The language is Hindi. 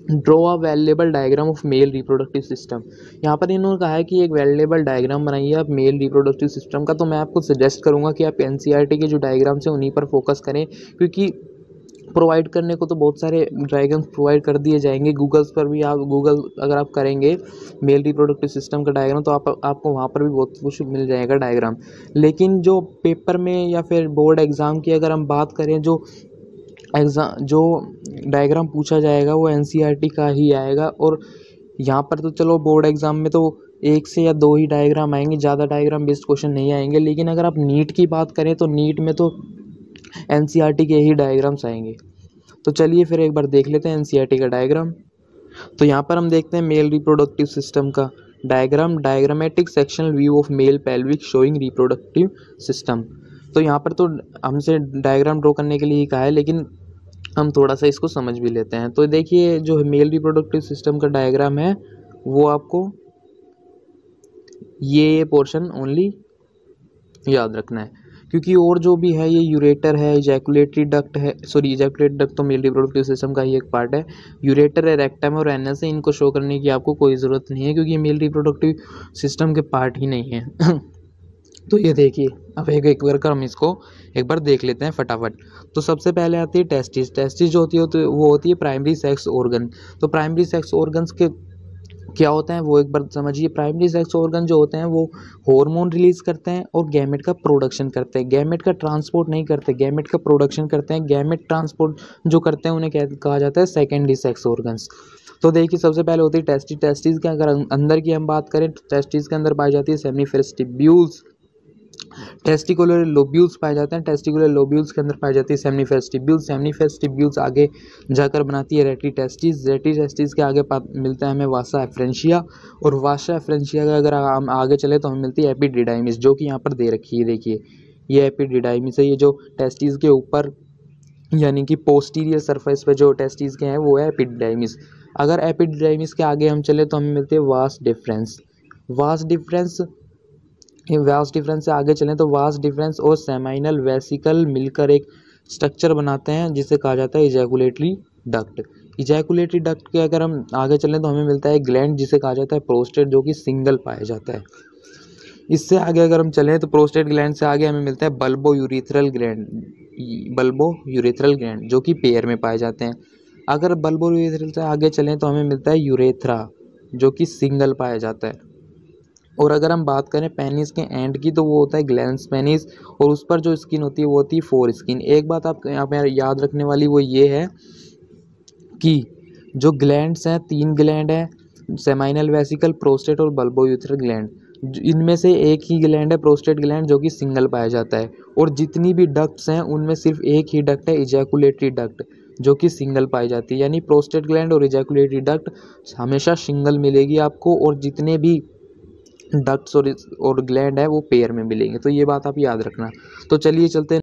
Draw a valuable diagram of male reproductive system. यहाँ पर इन्होंने कहा है कि एक वैल्यूएबल डायग्राम बनाइए आप मेल रिप्रोडक्टिव सिस्टम का। तो मैं आपको सजेस्ट करूँगा कि आप एनसीईआरटी के जो डायग्राम्स हैं उन्हीं पर फोकस करें, क्योंकि प्रोवाइड करने को तो बहुत सारे डायग्राम्स प्रोवाइड कर दिए जाएंगे गूगल्स पर भी। आप गूगल अगर आप करेंगे मेल रिप्रोडक्टिव सिस्टम का डायग्राम तो आपको वहाँ पर भी बहुत कुछ मिल जाएगा डायग्राम। लेकिन जो पेपर में या फिर बोर्ड एग्ज़ाम की अगर हम बात करें, जो डायग्राम पूछा जाएगा वो एनसीईआरटी का ही आएगा। और यहाँ पर तो चलो बोर्ड एग्ज़ाम में तो एक से या दो ही डायग्राम आएंगे, ज़्यादा डायग्राम बेस्ड क्वेश्चन नहीं आएंगे। लेकिन अगर आप नीट की बात करें तो नीट में तो एनसीईआरटी के ही डायग्राम्स आएंगे। तो चलिए फिर एक बार देख लेते हैं एनसीईआरटी का डायग्राम। तो यहाँ पर हम देखते हैं मेल रिप्रोडक्टिव सिस्टम का diagram, diagrammatic sectional view of male pelvic showing reproductive system. तो यहाँ पर तो हमसे डायग्राम ड्रॉ करने के लिए ही कहा है, लेकिन हम थोड़ा सा इसको समझ भी लेते हैं। तो देखिए जो मेल रिप्रोडक्टिव सिस्टम का डायग्राम है वो आपको ये पोर्शन ओनली याद रखना है, क्योंकि और जो भी है ये यूरेटर है, इजैकुलेटरी डक्ट है, सॉरी इजैकुलेटरी डक्ट तो मेल रिप्रोडक्टिव सिस्टम का ही एक पार्ट है। यूरेटर है, रेक्टम और एनएस है, इनको शो करने की आपको कोई ज़रूरत नहीं है क्योंकि ये मेल रिप्रोडक्टिव सिस्टम के पार्ट ही नहीं है। तो ये देखिए अब एक एक करके हम इसको एक बार देख लेते हैं फटाफट। तो सबसे पहले आती है टेस्टिस। टेस्टिस जो होती है तो वो होती है प्राइमरी सेक्स ऑर्गन। तो प्राइमरी सेक्स ऑर्गन्स के क्या होता है वो एक बार समझिए। प्राइमरी सेक्स ऑर्गन जो होते हैं वो हार्मोन रिलीज करते हैं और गैमेट का प्रोडक्शन करते हैं। गैमेट का ट्रांसपोर्ट नहीं करते, गैमेट का प्रोडक्शन करते हैं। गैमेट ट्रांसपोर्ट जो करते हैं उन्हें क्या कहा जाता है, सेकेंडरी सेक्स ऑर्गन्स। तो देखिए सबसे पहले होती है टेस्टिस। टेस्टिस के अगर अंदर की हम बात करें तो टेस्टिस के अंदर पाई जाती है सेमिनिफरस ट्यूब्यूल्स। टेस्टिकुलर लोब्यूल्स पाए जाते हैं। टेस्टिकुलर लोब्यूल्स के अंदर पाई जाती है सेमिनिफरस ट्यूब्यूल्स। सेमिनिफरस ट्यूब्यूल्स आगे जाकर बनाती है रेटी टेस्टिस। रेटी टेस्टिस के आगे मिलता है हमें वासा एफ्रेंशिया। और वासा एफ्रेंशिया का अगर हम आगे चले तो हमें मिलती है एपिडिडाइमिस, जो कि यहाँ पर दे रखी है। देखिए ये एपिडिडाइमिस है, ये जो टेस्टिस के ऊपर यानी कि पोस्टीरियर सरफेस पे जो टेस्टिस के हैं वो है एपिडिडाइमिस। अगर एपिडिडाइमिस के आगे हम चले तो हमें मिलती है vas deferens. Vas deferens vas deferens से आगे चलें तो वास डिफरेंस और सेमाइनल वेसिकल मिलकर एक स्ट्रक्चर बनाते हैं जिसे कहा जाता है इजैकुलेटरी डक्ट। इजैकुलेटरी डक्ट के अगर हम आगे चलें तो हमें मिलता है ग्लैंड जिसे कहा जाता है प्रोस्टेट, जो कि सिंगल पाया जाता है। इससे आगे अगर हम चलें तो प्रोस्टेट ग्लैंड से आगे हमें मिलता है bulbo urethral gland. Bulbo urethral gland जो कि पेयर में पाए जाते हैं। अगर बल्बो यूरिथ्रल से आगे चलें तो हमें मिलता है यूरेथ्रा, जो कि सिंगल पाया जाता है। और अगर हम बात करें पेनिस के एंड की तो वो होता है ग्लैंस पेनिस, और उस पर जो स्किन होती है वो होती है फोर स्किन। एक बात आप यहाँ पे याद रखने वाली वो ये है कि जो ग्लैंड्स हैं, तीन ग्लैंड हैं, सेमाइनल वेसिकल, प्रोस्टेट और बल्बोयूथर ग्लैंड। इनमें से एक ही ग्लैंड है प्रोस्टेट ग्लैंड, जो कि सिंगल पाया जाता है। और जितनी भी डक्ट्स हैं उनमें सिर्फ एक ही डक्ट है इजैकुलेटरी डक्ट, जो कि सिंगल पाई जाती है। यानी प्रोस्टेट ग्लैंड और इजैकुलेटरी डक्ट हमेशा सिंगल मिलेगी आपको, और जितने भी डक्ट्स और ग्लैंड है वो पेयर में मिलेंगे। तो ये बात आप याद रखना। तो चलिए चलते हैं